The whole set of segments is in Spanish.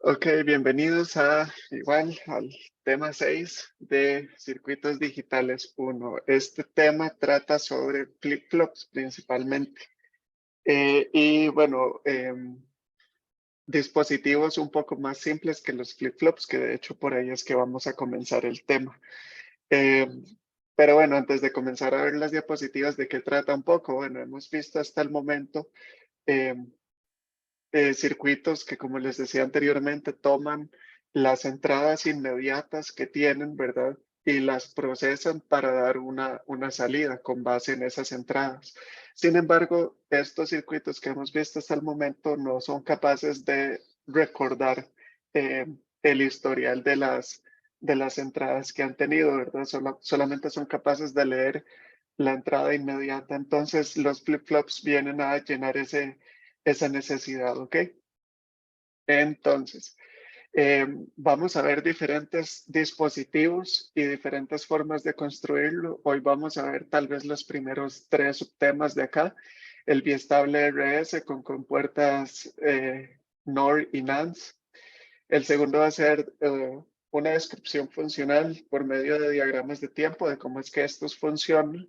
Ok, bienvenidos igual al tema 6 de circuitos digitales 1. Este tema trata sobre flip-flops principalmente. Y bueno, dispositivos un poco más simples que los flip-flops, que de hecho por ahí es que vamos a comenzar el tema. Eh, pero bueno, antes de comenzar a ver las diapositivas, ¿de qué trata un poco? Bueno, hemos visto hasta el momento eh, circuitos que, como les decía anteriormente, toman las entradas inmediatas que tienen, ¿verdad? Y las procesan para dar una salida con base en esas entradas. Sin embargo, estos circuitos que hemos visto hasta el momento no son capaces de recordar eh, el historial de las entradas que han tenido, ¿verdad? Solamente son capaces de leer la entrada inmediata. Entonces, los flip-flops vienen a llenar esa necesidad, ¿ok? Entonces, vamos a ver diferentes dispositivos y diferentes formas de construirlo. Hoy vamos a ver tal vez los primeros tres subtemas de acá. El biestable RS con compuertas NOR y NAND. El segundo va a ser una descripción funcional por medio de diagramas de tiempo de cómo es que estos funcionan.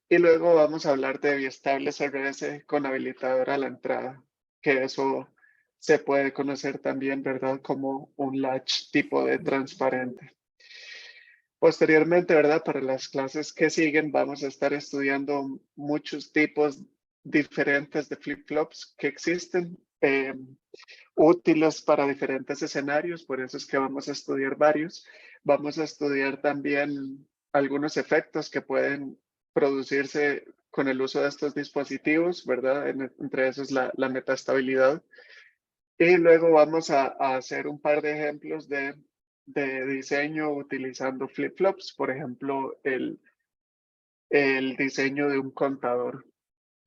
Y luego vamos a hablar de biestables RS con habilitador a la entrada, que eso se puede conocer también, ¿verdad? Como un latch tipo de transparente. Posteriormente, ¿verdad? Para las clases que siguen vamos a estar estudiando muchos tipos diferentes de flip-flops que existen, útiles para diferentes escenarios, por eso es que vamos a estudiar varios. Vamos a estudiar también algunos efectos que pueden producirse con el uso de estos dispositivos, ¿verdad? Entre esos la metastabilidad. Y luego vamos a hacer un par de ejemplos de diseño utilizando flip-flops, por ejemplo, el diseño de un contador,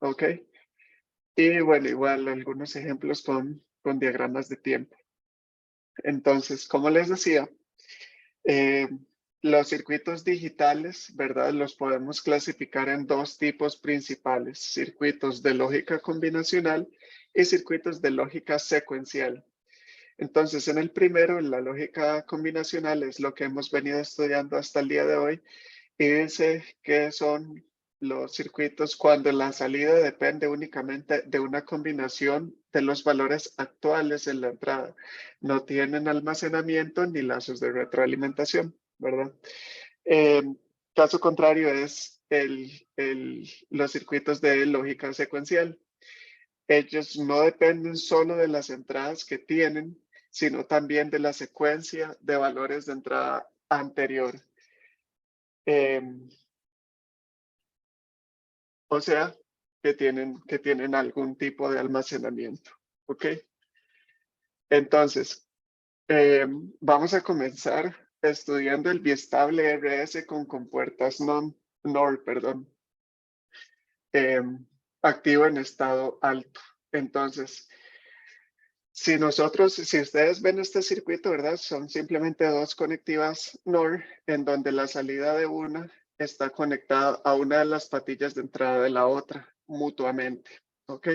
¿ok? Y bueno, igual algunos ejemplos con diagramas de tiempo. Entonces, como les decía, eh, los circuitos digitales, ¿verdad? Los podemos clasificar en dos tipos principales, circuitos de lógica combinacional y circuitos de lógica secuencial. Entonces, en el primero, la lógica combinacional es lo que hemos venido estudiando hasta el día de hoy y dice que son los circuitos cuando la salida depende únicamente de una combinación de los valores actuales en la entrada. No tienen almacenamiento ni lazos de retroalimentación, ¿verdad? Eh, Caso contrario es los circuitos de lógica secuencial. Ellos no dependen solo de las entradas que tienen, sino también de la secuencia de valores de entrada anterior. Eh, O sea, que tienen algún tipo de almacenamiento. ¿Ok? Entonces, vamos a comenzar estudiando el biestable RS con compuertas NOR, perdón, eh, activo en estado alto. Entonces, si ustedes ven este circuito, ¿verdad? Son simplemente dos conectivas NOR en donde la salida de una está conectada a una de las patillas de entrada de la otra mutuamente. ¿Ok?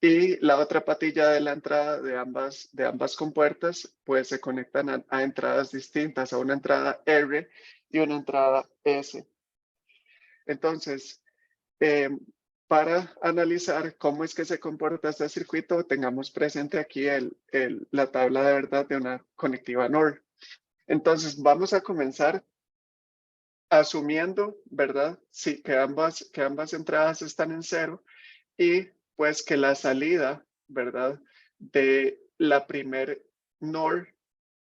Y la otra patilla de la entrada de ambas compuertas, pues se conectan a entradas distintas, a una entrada R y una entrada S. Entonces, eh, para analizar cómo es que se comporta este circuito, tengamos presente aquí la tabla de verdad de una conectiva NOR. Entonces, vamos a comenzar asumiendo, ¿verdad? Sí, que ambas entradas están en cero y pues que la salida, ¿verdad? De la primer NOR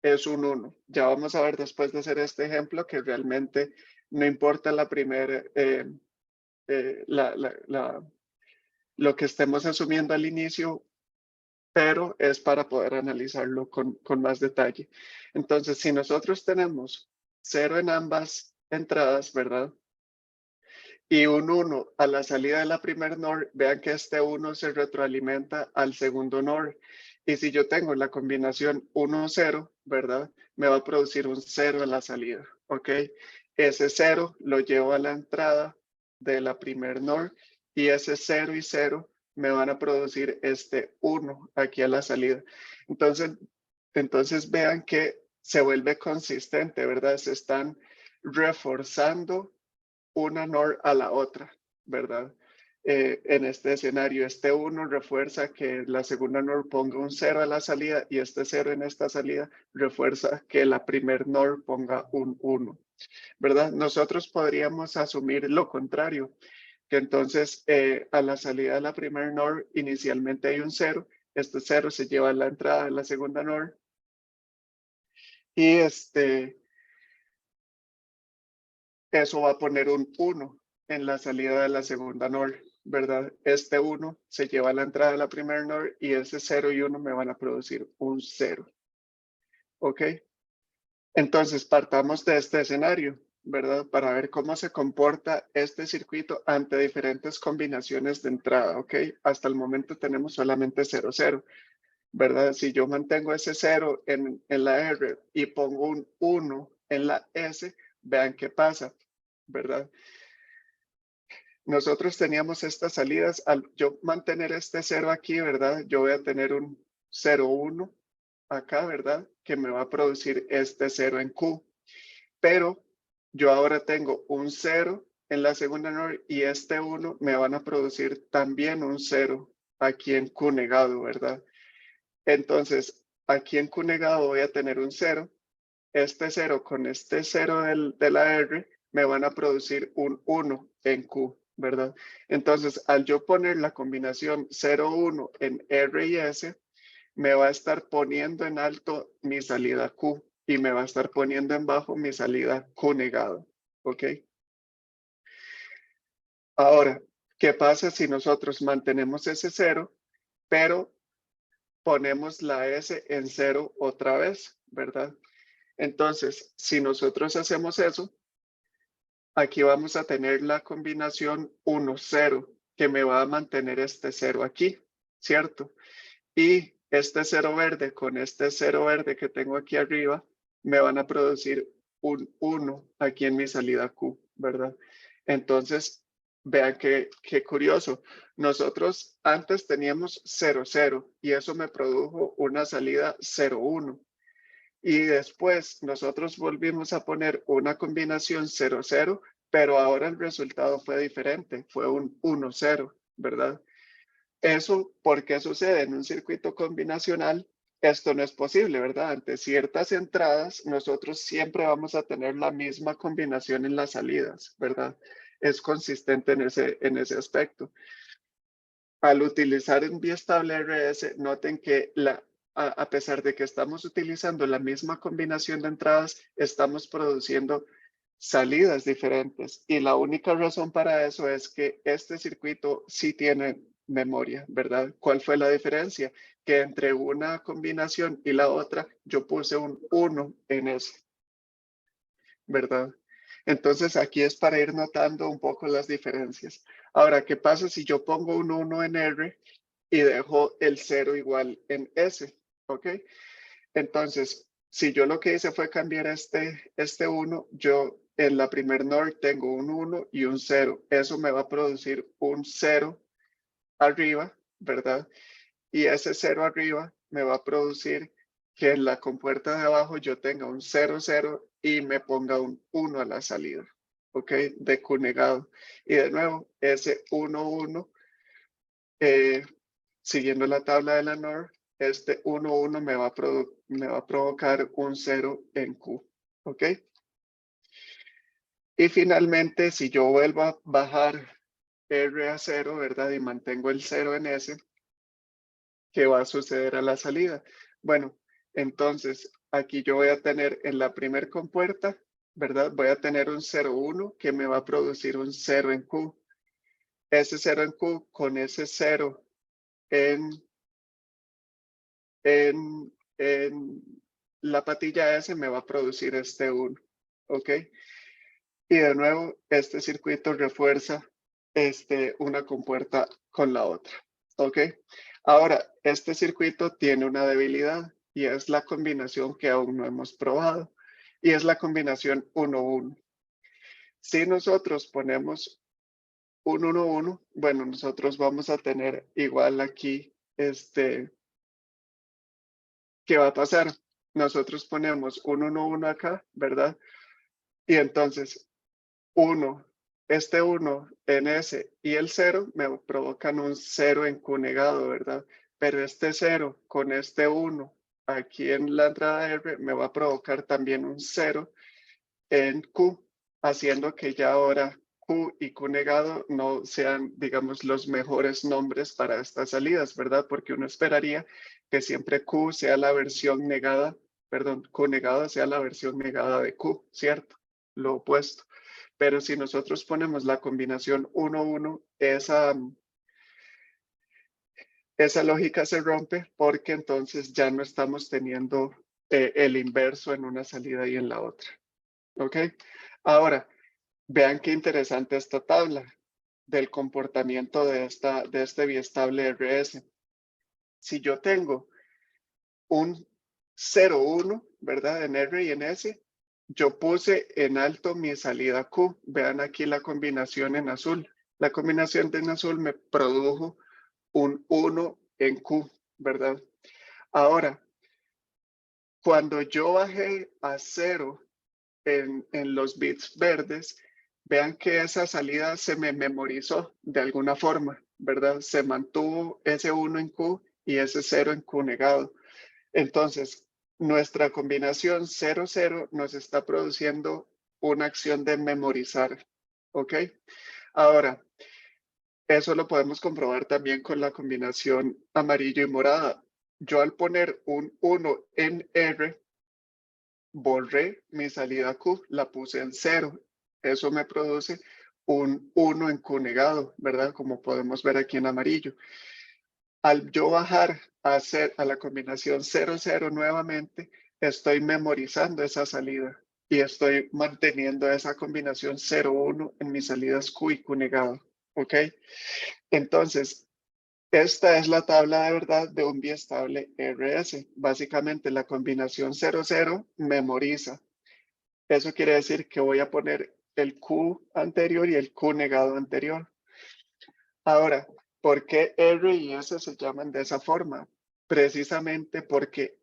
es un 1. Ya vamos a ver después de hacer este ejemplo que realmente no importa la primera, lo que estemos asumiendo al inicio, pero es para poder analizarlo con más detalle. Entonces, si nosotros tenemos 0 en ambas entradas, ¿verdad? Y un 1 a la salida de la primer NOR, vean que este 1 se retroalimenta al segundo NOR. Y si yo tengo la combinación 1-0, ¿verdad? Me va a producir un 0 en la salida, ¿ok? Ese 0 lo llevo a la entrada de la primer NOR y ese 0 y 0 me van a producir este 1 aquí a la salida. Entonces, Entonces vean que se vuelve consistente, ¿verdad? Se están reforzando una NOR a la otra, ¿verdad? En este escenario, este 1 refuerza que la segunda NOR ponga un 0 a la salida y este 0 en esta salida refuerza que la primer NOR ponga un 1, ¿verdad? Nosotros podríamos asumir lo contrario, que entonces a la salida de la primera NOR inicialmente hay un 0, este 0 se lleva a la entrada de la segunda NOR y eso va a poner un 1 en la salida de la segunda NOR, ¿verdad? Este 1 se lleva a la entrada de la primera NOR y ese 0 y 1 me van a producir un 0. ¿Ok? Entonces partamos de este escenario, ¿verdad? Para ver cómo se comporta este circuito ante diferentes combinaciones de entrada, ¿ok? Hasta el momento tenemos solamente 0, 0, ¿verdad? Si yo mantengo ese 0 en la R y pongo un 1 en la S, vean qué pasa, ¿verdad? Nosotros teníamos estas salidas, al yo mantener este 0 aquí, ¿verdad? Yo voy a tener un 0, 1 acá, ¿verdad? Que me va a producir este 0 en Q. Pero yo ahora tengo un 0 en la segunda NOR y este 1 me van a producir también un 0 aquí en Q negado, ¿verdad? Entonces, aquí en Q negado voy a tener un 0. Este 0 con este 0 de la R me van a producir un 1 en Q, ¿verdad? Entonces, al yo poner la combinación 0, 1 en R y S, me va a estar poniendo en alto mi salida Q y me va a estar poniendo en bajo mi salida Q negado, ¿ok? Ahora, ¿qué pasa si nosotros mantenemos ese 0, pero ponemos la S en 0 otra vez, ¿verdad? Entonces, si nosotros hacemos eso, aquí vamos a tener la combinación 1, 0, que me va a mantener este 0 aquí, ¿cierto? Y este 0 verde con este 0 verde que tengo aquí arriba, me van a producir un 1 aquí en mi salida Q, ¿verdad? Entonces, vean qué curioso. Nosotros antes teníamos 0, 0 y eso me produjo una salida 0, 1. Y después nosotros volvimos a poner una combinación 0, 0, pero ahora el resultado fue diferente, fue un 1, 0, ¿verdad? Eso, ¿por qué sucede en un circuito combinacional? Esto no es posible, ¿verdad? Ante ciertas entradas, nosotros siempre vamos a tener la misma combinación en las salidas, ¿verdad? Es consistente en ese aspecto. Al utilizar en biestable RS, noten que a pesar de que estamos utilizando la misma combinación de entradas, estamos produciendo salidas diferentes. Y la única razón para eso es que este circuito sí tiene memoria, ¿verdad? ¿Cuál fue la diferencia? Que entre una combinación y la otra, yo puse un 1 en ese, ¿verdad? Entonces aquí es para ir notando un poco las diferencias. Ahora, ¿qué pasa si yo pongo un 1 en R y dejo el 0 igual en S? ¿Ok? Entonces, si yo lo que hice fue cambiar este 1, yo en la primer NOR tengo un 1 y un 0. Eso me va a producir un 0 arriba, ¿verdad? Y ese 0 arriba me va a producir que en la compuerta de abajo yo tenga un 0, 0 y me ponga un 1 a la salida, ¿ok? De Q negado. Y de nuevo, ese 1, 1, siguiendo la tabla de la NOR, este 1, 1 me va a provocar un 0 en Q, ¿ok? Y finalmente, si yo vuelvo a bajar R a 0, ¿verdad? Y mantengo el 0 en S, ¿qué va a suceder a la salida? Bueno, entonces aquí yo voy a tener en la primer compuerta, ¿verdad? Voy a tener un 0, 1 que me va a producir un 0 en Q. Ese 0 en Q con ese 0 en, en la patilla S me va a producir este 1, ¿ok? Y de nuevo, este circuito refuerza una compuerta con la otra, ¿ok? Ahora, este circuito tiene una debilidad y es la combinación que aún no hemos probado y es la combinación 1-1. Si nosotros ponemos un 1-1, bueno, nosotros vamos a tener igual aquí ¿qué va a pasar? Nosotros ponemos un 1, 1 acá, ¿verdad? Y entonces 1, este 1 en S y el 0 me provocan un 0 en Q negado, ¿verdad? Pero este 0 con este 1 aquí en la entrada R me va a provocar también un 0 en Q, haciendo que ya ahora Q y Q negado no sean, digamos, los mejores nombres para estas salidas, ¿verdad? Porque uno esperaría que siempre Q sea la versión negada, perdón, Q negada sea la versión negada de Q, ¿cierto? Lo opuesto. Pero si nosotros ponemos la combinación 1, 1, esa lógica se rompe porque entonces ya no estamos teniendo el inverso en una salida y en la otra. ¿Ok? Ahora, vean qué interesante esta tabla del comportamiento de este biestable RS. Si yo tengo un 0, 1, ¿verdad? En R y en S, yo puse en alto mi salida Q. Vean aquí la combinación en azul. La combinación en azul me produjo un 1 en Q, ¿verdad? Ahora, cuando yo bajé a 0 en los bits verdes, vean que esa salida se me memorizó de alguna forma, ¿verdad? Se mantuvo ese 1 en Q y ese 0 en Q negado. Entonces, nuestra combinación 0-0 nos está produciendo una acción de memorizar, ¿ok? Ahora, eso lo podemos comprobar también con la combinación amarillo y morada. Yo al poner un 1 en R, borré mi salida Q, la puse en 0. Eso me produce un 1 en Q negado, ¿verdad? Como podemos ver aquí en amarillo. Al yo bajar a la combinación 0-0 nuevamente, estoy memorizando esa salida y estoy manteniendo esa combinación 0-1 en mis salidas Q y Q negado, ¿ok? Entonces, esta es la tabla de verdad de un biestable RS. Básicamente la combinación 0-0 memoriza. Eso quiere decir que voy a poner el Q anterior y el Q negado anterior. Ahora, ¿por qué R y S se llaman de esa forma? Precisamente porque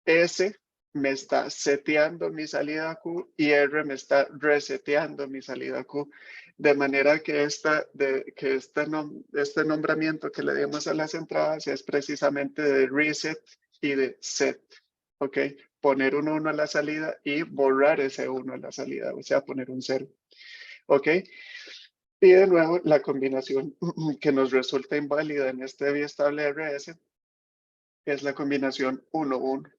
S me está seteando mi salida Q y R me está reseteando mi salida Q. De manera que, este nombramiento que le dimos a las entradas es precisamente de reset y de set. ¿Ok? Poner un 1 a la salida y borrar ese 1 a la salida, o sea, poner un 0. ¿Ok? Y de nuevo, la combinación que nos resulta inválida en este biestable RS es la combinación 1-1.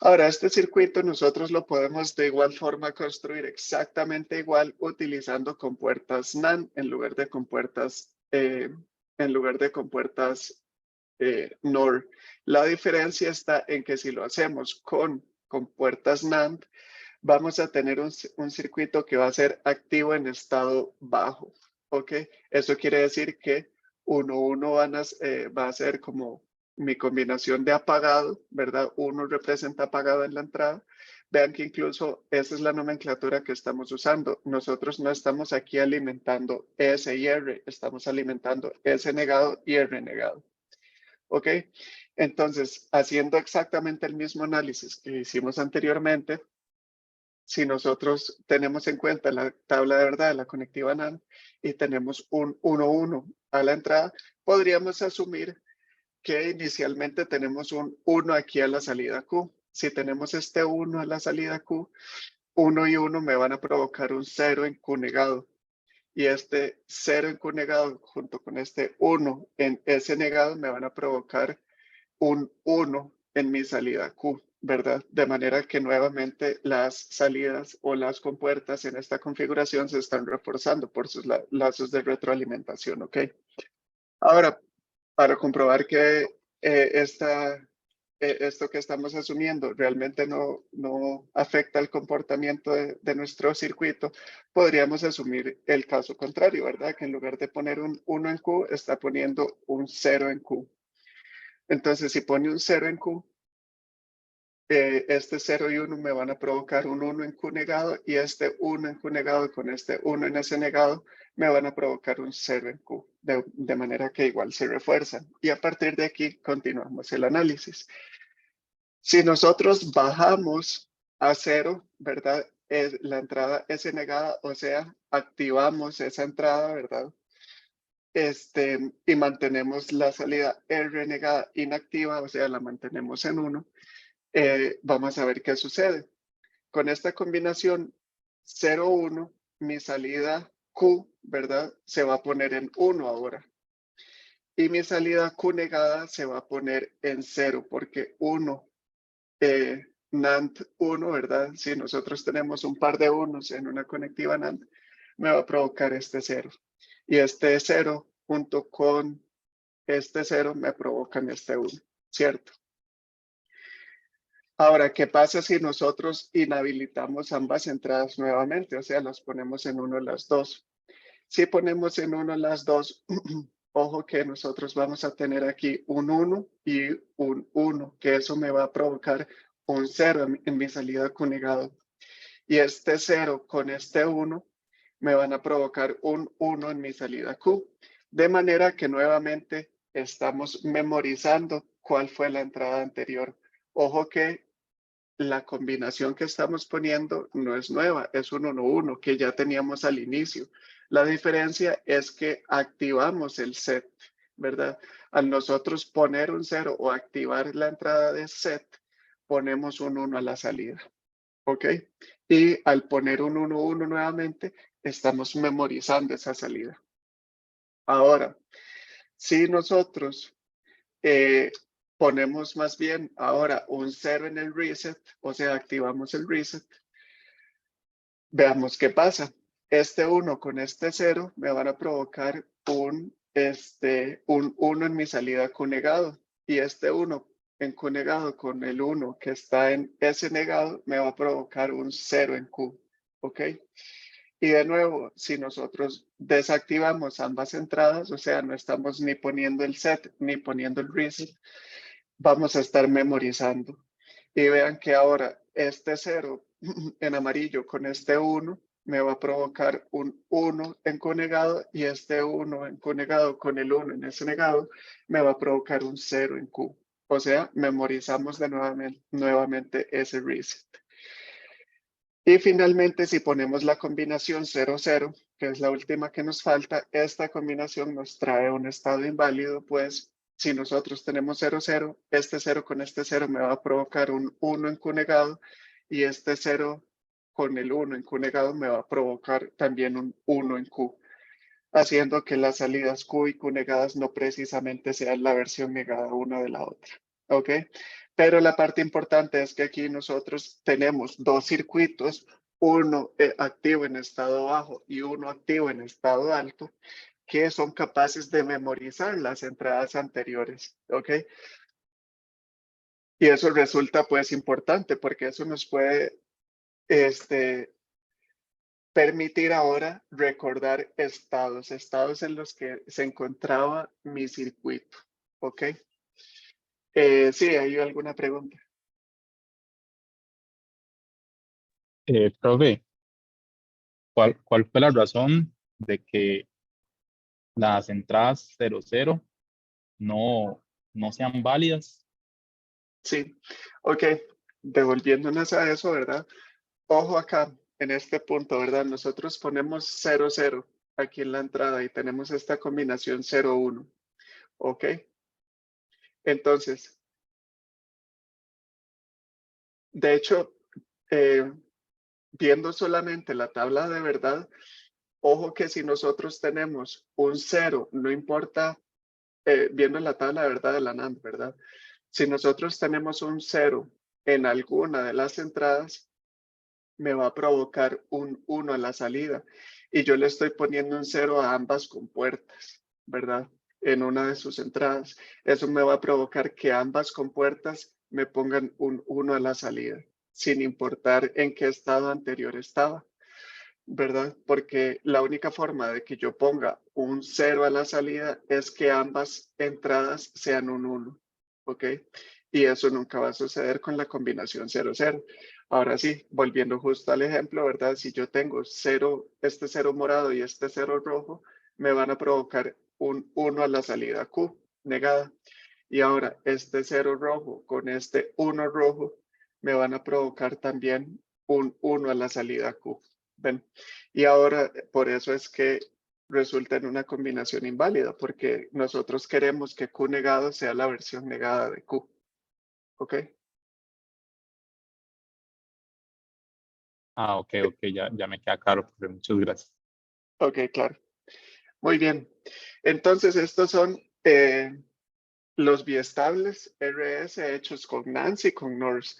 Ahora, este circuito nosotros lo podemos de igual forma construir exactamente igual utilizando compuertas NAND en lugar de compuertas, NOR. La diferencia está en que si lo hacemos con compuertas NAND, vamos a tener un circuito que va a ser activo en estado bajo. ¿Ok? Eso quiere decir que 1-1 va a ser como mi combinación de apagado, ¿verdad? 1 representa apagado en la entrada. Vean que incluso esa es la nomenclatura que estamos usando. Nosotros no estamos aquí alimentando S y R, estamos alimentando S negado y R negado. ¿Ok? Entonces, haciendo exactamente el mismo análisis que hicimos anteriormente, si nosotros tenemos en cuenta la tabla de verdad de la conectiva NAND y tenemos un 1-1 a la entrada, podríamos asumir que inicialmente tenemos un 1 aquí a la salida Q. Si tenemos este 1 a la salida Q, 1 y 1 me van a provocar un 0 en Q negado. Y este 0 en Q negado junto con este 1 en S negado me van a provocar un 1 en mi salida Q, ¿verdad? De manera que nuevamente las salidas o las compuertas en esta configuración se están reforzando por sus lazos de retroalimentación, ¿ok? Ahora, para comprobar que esto que estamos asumiendo realmente no afecta el comportamiento de nuestro circuito, podríamos asumir el caso contrario, ¿verdad? Que en lugar de poner un 1 en Q, está poniendo un 0 en Q. Entonces, si pone un 0 en Q, este 0 y 1 me van a provocar un 1 en Q negado y este 1 en Q negado con este 1 en S negado me van a provocar un 0 en Q, de manera que igual se refuerzan. Y a partir de aquí continuamos el análisis. Si nosotros bajamos a 0, ¿verdad? La entrada S negada, o sea, activamos esa entrada, ¿verdad? Y mantenemos la salida R negada inactiva, o sea, la mantenemos en 1, vamos a ver qué sucede. Con esta combinación 0, 1, mi salida Q, ¿verdad? Se va a poner en 1 ahora. Y mi salida Q negada se va a poner en 0, porque 1, NAND 1, ¿verdad? Si nosotros tenemos un par de unos en una conectiva NAND, me va a provocar este 0. Y este 0 junto con este 0 me provocan este 1, ¿cierto? Ahora, ¿qué pasa si nosotros inhabilitamos ambas entradas nuevamente? O sea, las ponemos en 1 las dos. Si ponemos en 1 las dos, ojo que nosotros vamos a tener aquí un 1 y un 1, que eso me va a provocar un 0 en mi salida Q negado. Y este 0 con este 1 me van a provocar un 1 en mi salida Q. De manera que nuevamente estamos memorizando cuál fue la entrada anterior. Ojo que la combinación que estamos poniendo no es nueva, es un 1-1 que ya teníamos al inicio. La diferencia es que activamos el set, ¿verdad? Al nosotros poner un 0 o activar la entrada de set, ponemos un 1 a la salida, ¿ok? Y al poner un 1-1 nuevamente, estamos memorizando esa salida. Ahora, si nosotros ponemos más bien ahora un 0 en el reset, o sea, activamos el reset. Veamos qué pasa. Este 1 con este 0 me van a provocar un 1 en mi salida Q negado. Y este 1 en Q negado con el 1 que está en S negado me va a provocar un 0 en Q. ¿Ok? Y de nuevo, si nosotros desactivamos ambas entradas, o sea, no estamos ni poniendo el set ni poniendo el reset, vamos a estar memorizando. Y vean que ahora este 0 en amarillo con este 1 me va a provocar un 1 en conegado y este 1 en conegado con el 1 en ese negado me va a provocar un 0 en Q. O sea, memorizamos de nuevamente ese reset. Y finalmente, si ponemos la combinación 0-0, que es la última que nos falta, esta combinación nos trae un estado inválido, pues si nosotros tenemos 0-0, este 0 con este 0 me va a provocar un 1 en Q negado y este 0 con el 1 en Q negado me va a provocar también un 1 en Q, haciendo que las salidas Q y Q negadas no precisamente sean la versión negada una de la otra. ¿Ok? Pero la parte importante es que aquí nosotros tenemos dos circuitos, uno activo en estado bajo y uno activo en estado alto, que son capaces de memorizar las entradas anteriores. ¿Ok? Y eso resulta pues importante porque eso nos puede permitir ahora recordar estados en los que se encontraba mi circuito. ¿Ok? Sí, ¿hay alguna pregunta? Profe, ¿cuál fue la razón de que las entradas 00 no, no sean válidas? Sí. Ok, devolviéndonos a eso, ¿verdad? Ojo acá, en este punto, ¿verdad? Nosotros ponemos 0-0 aquí en la entrada y tenemos esta combinación 0-1. ¿Ok? Entonces, de hecho, eh, viendo solamente la tabla de verdad, ojo que si nosotros tenemos un 0, no importa, viendo la tabla de verdad de la NAND, ¿verdad? Si nosotros tenemos un 0 en alguna de las entradas, me va a provocar un 1 a la salida. Y yo le estoy poniendo un 0 a ambas compuertas, ¿verdad? En una de sus entradas. Eso me va a provocar que ambas compuertas me pongan un 1 a la salida, sin importar en qué estado anterior estaba, ¿verdad? Porque la única forma de que yo ponga un 0 a la salida es que ambas entradas sean un 1, ¿ok? Y eso nunca va a suceder con la combinación 0-0. Ahora sí, volviendo justo al ejemplo, ¿verdad? Si yo tengo 0, este 0 morado y este 0 rojo, me van a provocar un 1 a la salida Q negada. Y ahora este 0 rojo con este 1 rojo me van a provocar también un 1 a la salida Q. ¿Ven? Y ahora por eso es que resulta en una combinación inválida, porque nosotros queremos que Q negado sea la versión negada de Q. ¿Ok? Ah, ok, ya me queda claro, profe, muchas gracias. Ok, claro. Muy bien. Entonces, estos son los biestables RS hechos con Nance y con Norse.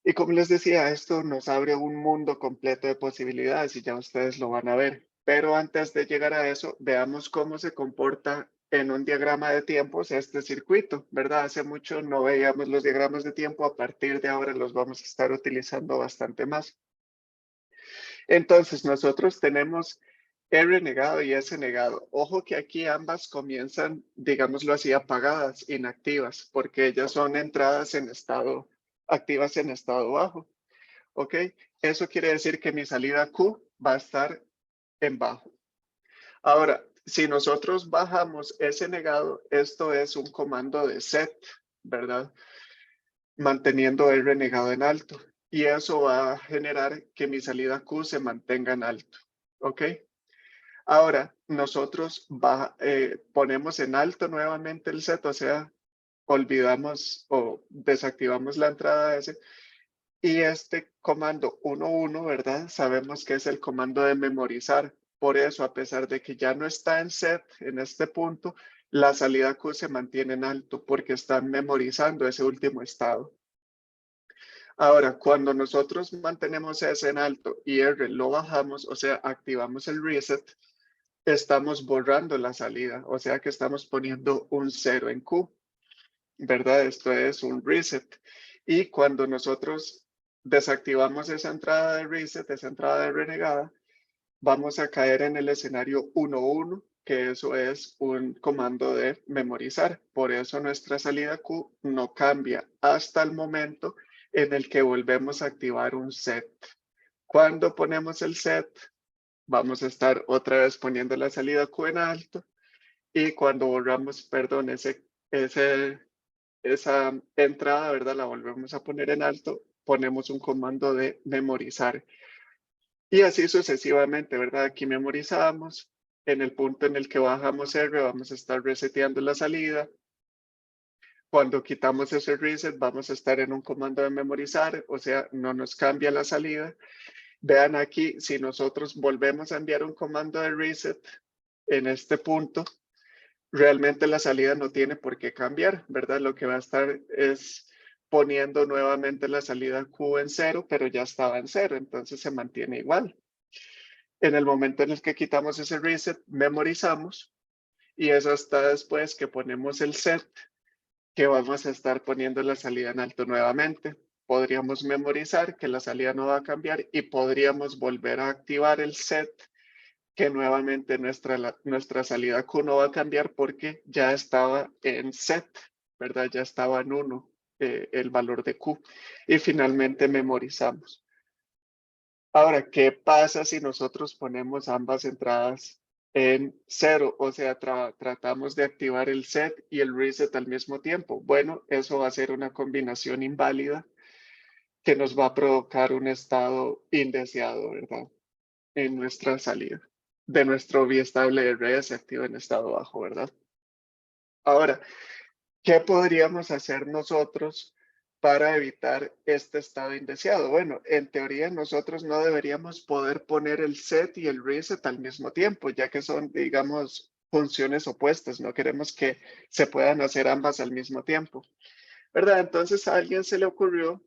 Y como les decía, esto nos abre un mundo completo de posibilidades y ya ustedes lo van a ver. Pero antes de llegar a eso, veamos cómo se comporta en un diagrama de tiempos este circuito, ¿verdad? Hace mucho no veíamos los diagramas de tiempo, a partir de ahora los vamos a estar utilizando bastante más. Entonces, nosotros tenemos R negado y S negado. Ojo que aquí ambas comienzan, digámoslo así, apagadas, inactivas, porque ellas son entradas en estado, activas en estado bajo. ¿Ok? Eso quiere decir que mi salida Q va a estar en bajo. Ahora, si nosotros bajamos ese negado, esto es un comando de set, ¿verdad? Manteniendo el renegado en alto. Y eso va a generar que mi salida Q se mantenga en alto. ¿Ok? Ahora, nosotros ponemos en alto nuevamente el set, o sea, olvidamos o desactivamos la entrada S. Y este comando 11, ¿verdad? Sabemos que es el comando de memorizar. Por eso, a pesar de que ya no está en set en este punto, la salida Q se mantiene en alto porque está memorizando ese último estado. Ahora, cuando nosotros mantenemos S en alto y R lo bajamos, o sea, activamos el reset, estamos borrando la salida, o sea que estamos poniendo un 0 en Q, ¿verdad? Esto es un reset. Y cuando nosotros desactivamos esa entrada de reset, esa entrada de renegada, vamos a caer en el escenario 11, que eso es un comando de memorizar. Por eso nuestra salida Q no cambia hasta el momento en el que volvemos a activar un set. Cuando ponemos el set, vamos a estar otra vez poniendo la salida Q en alto. Y cuando borramos, perdón, esa entrada, ¿verdad? La volvemos a poner en alto, ponemos un comando de memorizar. Y así sucesivamente, ¿verdad? Aquí memorizamos. En el punto en el que bajamos R, vamos a estar reseteando la salida. Cuando quitamos ese reset, vamos a estar en un comando de memorizar, o sea, no nos cambia la salida. Vean aquí, si nosotros volvemos a enviar un comando de reset en este punto, realmente la salida no tiene por qué cambiar, ¿verdad? Lo que va a estar es poniendo nuevamente la salida Q en 0, pero ya estaba en 0, entonces se mantiene igual. En el momento en el que quitamos ese reset, memorizamos y eso hasta después que ponemos el set, que vamos a estar poniendo la salida en alto nuevamente. Podríamos memorizar que la salida no va a cambiar y podríamos volver a activar el set, que nuevamente nuestra salida Q no va a cambiar porque ya estaba en set, ¿verdad? Ya estaba en 1 el valor de Q. Y finalmente memorizamos. Ahora, ¿qué pasa si nosotros ponemos ambas entradas en 0? O sea, tratamos de activar el set y el reset al mismo tiempo. Bueno, eso va a ser una combinación inválida que nos va a provocar un estado indeseado, ¿verdad? En nuestra salida de nuestro biestable RS activo en estado bajo, ¿verdad? Ahora, ¿qué podríamos hacer nosotros para evitar este estado indeseado? Bueno, en teoría nosotros no deberíamos poder poner el set y el reset al mismo tiempo, ya que son, digamos, funciones opuestas. No queremos que se puedan hacer ambas al mismo tiempo, ¿verdad? Entonces a alguien se le ocurrió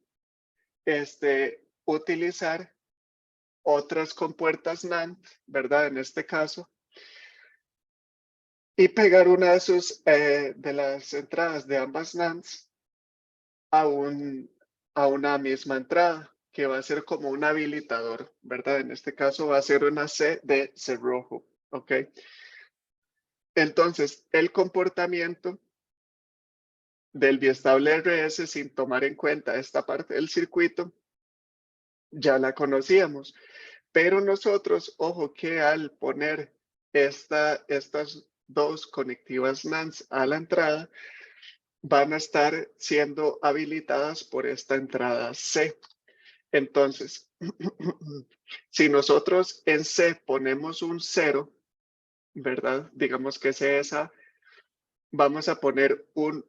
utilizar otras compuertas NAND, ¿verdad? En este caso, y pegar una de las entradas de ambas NANDs a, a una misma entrada, que va a ser como un habilitador, ¿verdad? En este caso va a ser una C de cerrojo, ¿ok? Entonces, el comportamiento del biestable RS sin tomar en cuenta esta parte del circuito, ya la conocíamos, pero nosotros, ojo que al poner estas dos conectivas NANDs a la entrada, van a estar siendo habilitadas por esta entrada C. Entonces, si nosotros en C ponemos un 0, ¿verdad? Digamos que C es A, vamos a poner un,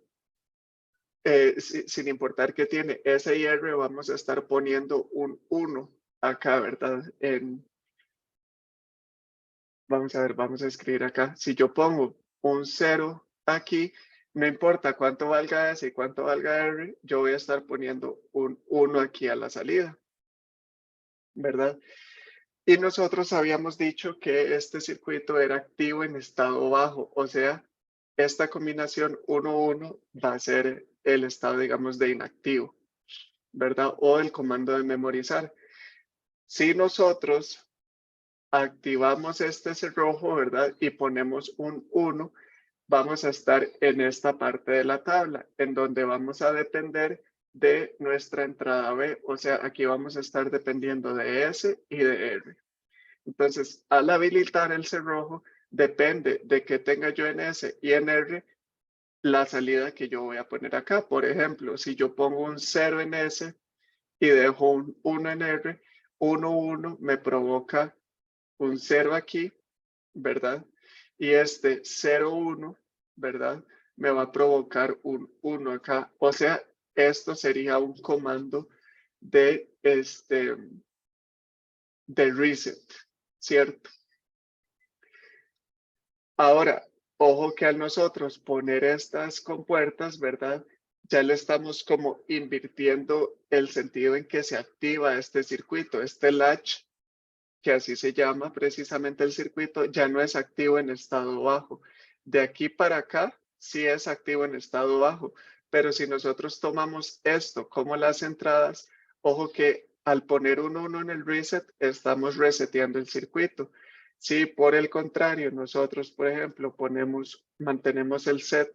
sin importar que tiene S y R, vamos a estar poniendo un 1 acá, ¿verdad? Vamos a ver, vamos a escribir acá. Si yo pongo un 0 aquí, no importa cuánto valga S y cuánto valga R, yo voy a estar poniendo un 1 aquí a la salida, ¿verdad? Y nosotros habíamos dicho que este circuito era activo en estado bajo, o sea, esta combinación 1-1 va a ser el estado, digamos, de inactivo, ¿verdad? O el comando de memorizar. Si nosotros activamos este cerrojo, ¿verdad? Y ponemos un 1, vamos a estar en esta parte de la tabla, en donde vamos a depender de nuestra entrada B, o sea, aquí vamos a estar dependiendo de S y de R. Entonces, al habilitar el cerrojo, depende de que tenga yo en S y en R la salida que yo voy a poner acá. Por ejemplo, si yo pongo un 0 en S y dejo un 1 en R, 1, 1 me provoca un 0 aquí, ¿verdad? Y este 0, 1, ¿verdad? Me va a provocar un 1 acá. O sea, esto sería un comando de, de reset, ¿cierto? Ahora, ojo que al nosotros poner estas compuertas, ¿verdad? Ya le estamos como invirtiendo el sentido en que se activa este circuito, este latch, que así se llama precisamente el circuito, ya no es activo en estado bajo. De aquí para acá, sí es activo en estado bajo, pero si nosotros tomamos esto como las entradas, ojo que al poner un 1 en el reset, estamos reseteando el circuito. Si por el contrario, nosotros, por ejemplo, mantenemos el set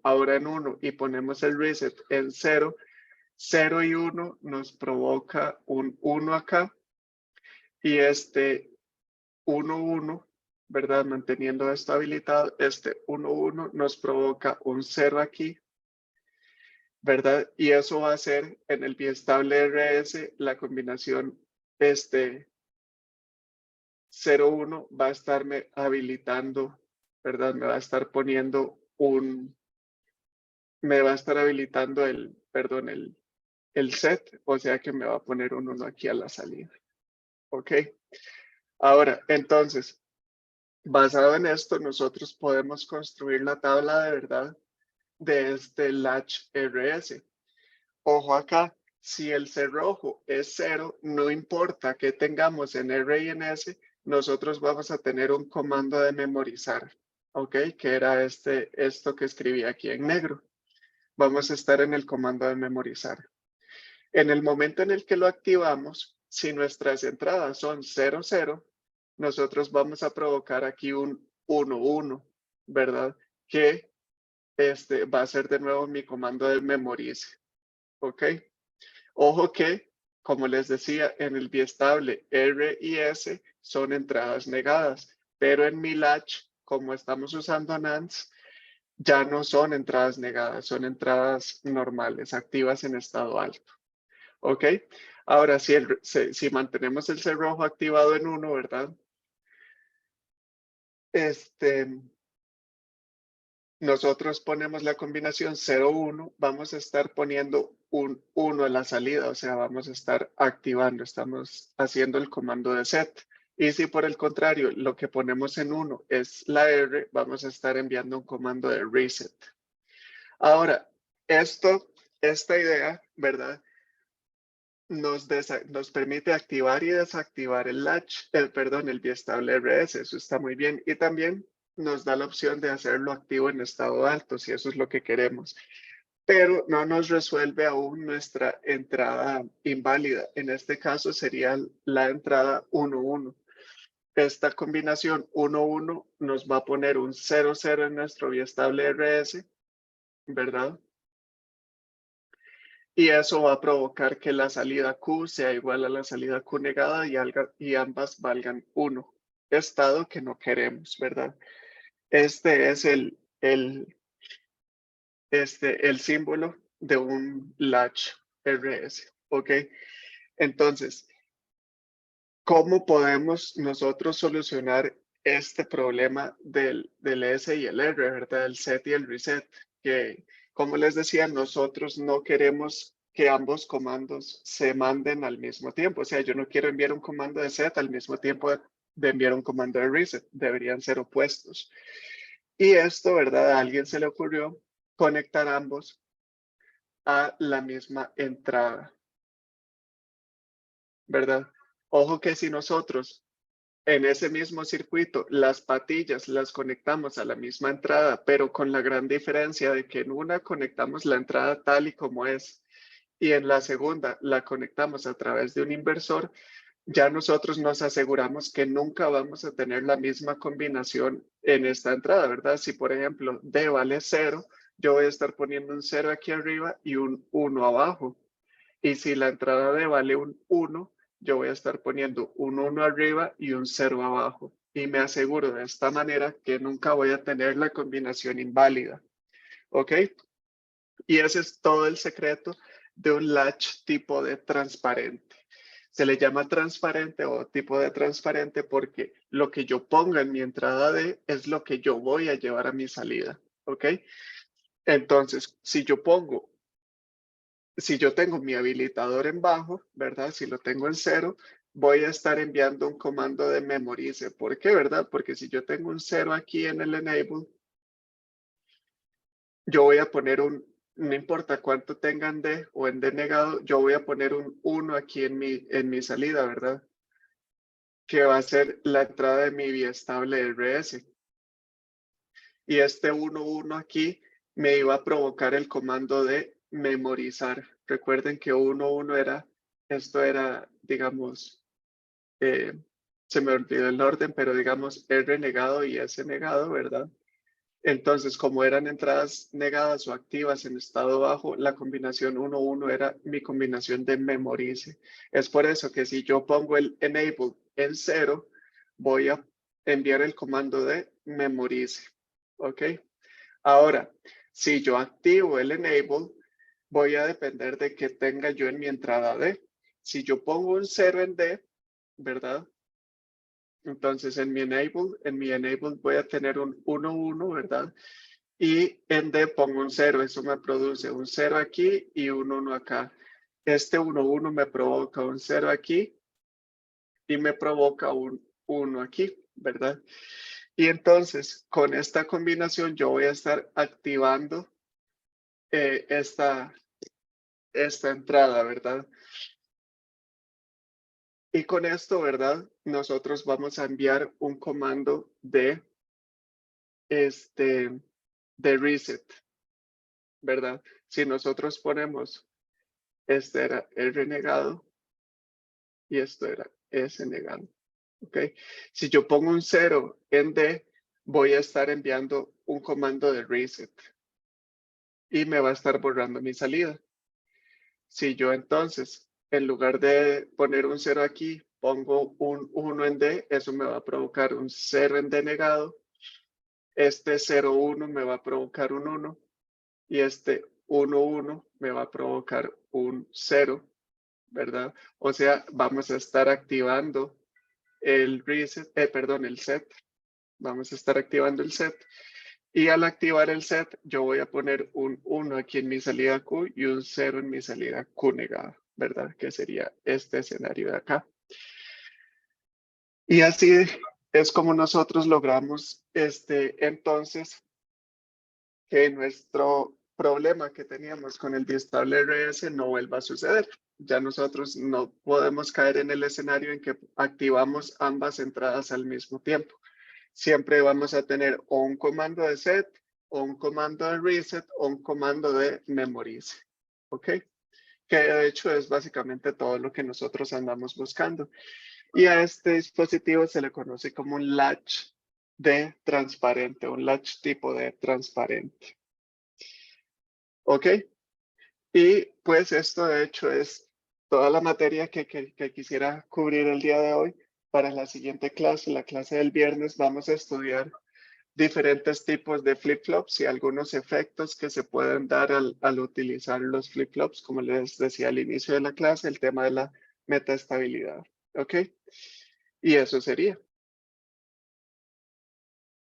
ahora en 1 y ponemos el reset en 0, 0 y 1 nos provoca un 1 acá y este 1, 1, ¿verdad? Manteniendo esto habilitado, este 1, 1 nos provoca un 0 aquí, ¿verdad? Y eso va a ser en el biestable RS la combinación 0, 1 va a estarme habilitando, ¿verdad? Me va a estar poniendo me va a estar habilitando perdón, el set, o sea que me va a poner un 1 aquí a la salida, ¿ok? Ahora, entonces, basado en esto, nosotros podemos construir la tabla de verdad de este latch RS. Ojo acá, si el cerrojo es 0, no importa que tengamos en R y en S, nosotros vamos a tener un comando de memorizar, ¿ok? Que era esto que escribí aquí en negro. Vamos a estar en el comando de memorizar. En el momento en el que lo activamos, si nuestras entradas son 0, 0, nosotros vamos a provocar aquí un 1, 1, ¿verdad? Que va a ser de nuevo mi comando de memorice, ¿ok? Ojo que, como les decía, en el biestable R y S son entradas negadas, pero en mi latch, como estamos usando nans, ya no son entradas negadas, son entradas normales, activas en estado alto. ¿Ok? Ahora, si mantenemos el cerrojo activado en 1, ¿verdad? Nosotros ponemos la combinación 0-1, vamos a estar poniendo un 1 en la salida, o sea, vamos a estar activando, estamos haciendo el comando de set. Y si por el contrario lo que ponemos en 1 es la R, vamos a estar enviando un comando de reset. Ahora, esta idea, ¿verdad? Nos permite activar y desactivar el latch, el biestable RS, eso está muy bien. Y también nos da la opción de hacerlo activo en estado alto, si eso es lo que queremos. Pero no nos resuelve aún nuestra entrada inválida. En este caso sería la entrada 1-1. Esta combinación 1-1 nos va a poner un 0-0 en nuestro biestable RS, ¿verdad? Y eso va a provocar que la salida Q sea igual a la salida Q negada y ambas valgan 1. Estado que no queremos, ¿verdad? Este es el símbolo de un latch RS, ¿ok? Entonces, ¿cómo podemos nosotros solucionar este problema del S y el R, ¿verdad? El set y el reset, que como les decía, nosotros no queremos que ambos comandos se manden al mismo tiempo. O sea, yo no quiero enviar un comando de set al mismo tiempo de enviar un comando de reset. Deberían ser opuestos. Y esto, ¿verdad? A alguien se le ocurrió conectar ambos a la misma entrada, ¿verdad? Ojo que si nosotros en ese mismo circuito las patillas las conectamos a la misma entrada, pero con la gran diferencia de que en una conectamos la entrada tal y como es y en la segunda la conectamos a través de un inversor, ya nosotros nos aseguramos que nunca vamos a tener la misma combinación en esta entrada, ¿verdad? Si por ejemplo D vale 0, yo voy a estar poniendo un 0 aquí arriba y un 1 abajo. Y si la entrada D vale un 1, yo voy a estar poniendo un 1 arriba y un 0 abajo. Y me aseguro de esta manera que nunca voy a tener la combinación inválida. ¿Ok? Y ese es todo el secreto de un latch tipo de transparente. Se le llama transparente o tipo de transparente porque lo que yo ponga en mi entrada D es lo que yo voy a llevar a mi salida. ¿Ok? Entonces, si yo tengo mi habilitador en bajo, ¿verdad? Si lo tengo en 0, voy a estar enviando un comando de memorize. ¿Por qué, verdad? Porque si yo tengo un 0 aquí en el enable, yo voy a poner no importa cuánto tengan D o en D negado, yo voy a poner un 1 aquí en mi salida, ¿verdad? Que va a ser la entrada de mi biestable RS. Y este 1 aquí me iba a provocar el comando de memorizar. Recuerden que 1 esto era, digamos, se me olvidó el orden, pero digamos R negado y S negado, ¿verdad? Entonces, como eran entradas negadas o activas en estado bajo, la combinación 1 era mi combinación de memorice. Es por eso que si yo pongo el enable en 0, voy a enviar el comando de memorice. ¿Ok? Ahora, si yo activo el enable, voy a depender de que tenga yo en mi entrada D. Si yo pongo un 0 en D, ¿verdad? Entonces en mi enable voy a tener un 1, ¿verdad? Y en D pongo un 0, eso me produce un 0 aquí y un 1 acá. Este 1 me provoca un 0 aquí y me provoca un 1 aquí, ¿verdad? Y entonces con esta combinación yo voy a estar activando esta entrada, ¿verdad? Y con esto, ¿verdad? Nosotros vamos a enviar un comando de reset, ¿verdad? Si nosotros ponemos, este era R negado y esto era S negado, ¿ok? Si yo pongo un 0 en D, voy a estar enviando un comando de reset y me va a estar borrando mi salida. Si yo entonces, en lugar de poner un 0 aquí, pongo un 1 en D, eso me va a provocar un 0 en D negado. Este 0, 1 me va a provocar un 1 y este 1 me va a provocar un 0, ¿verdad? O sea, vamos a estar activando el reset, el set. Vamos a estar activando el set. Y al activar el set, yo voy a poner un 1 aquí en mi salida Q y un 0 en mi salida Q negada, ¿verdad? Que sería este escenario de acá. Y así es como nosotros logramos entonces que nuestro problema que teníamos con el biestable RS no vuelva a suceder. Ya nosotros no podemos caer en el escenario en que activamos ambas entradas al mismo tiempo. Siempre vamos a tener o un comando de set, o un comando de reset, o un comando de memorize. ¿Ok? Que de hecho es básicamente todo lo que nosotros andamos buscando. Y a este dispositivo se le conoce como un latch de transparente, un latch tipo de transparente. ¿Ok? Y pues esto de hecho es toda la materia que quisiera cubrir el día de hoy. Para la siguiente clase, la clase del viernes, vamos a estudiar diferentes tipos de flip-flops y algunos efectos que se pueden dar al utilizar los flip-flops, como les decía al inicio de la clase, el tema de la metaestabilidad. ¿Ok? Y eso sería.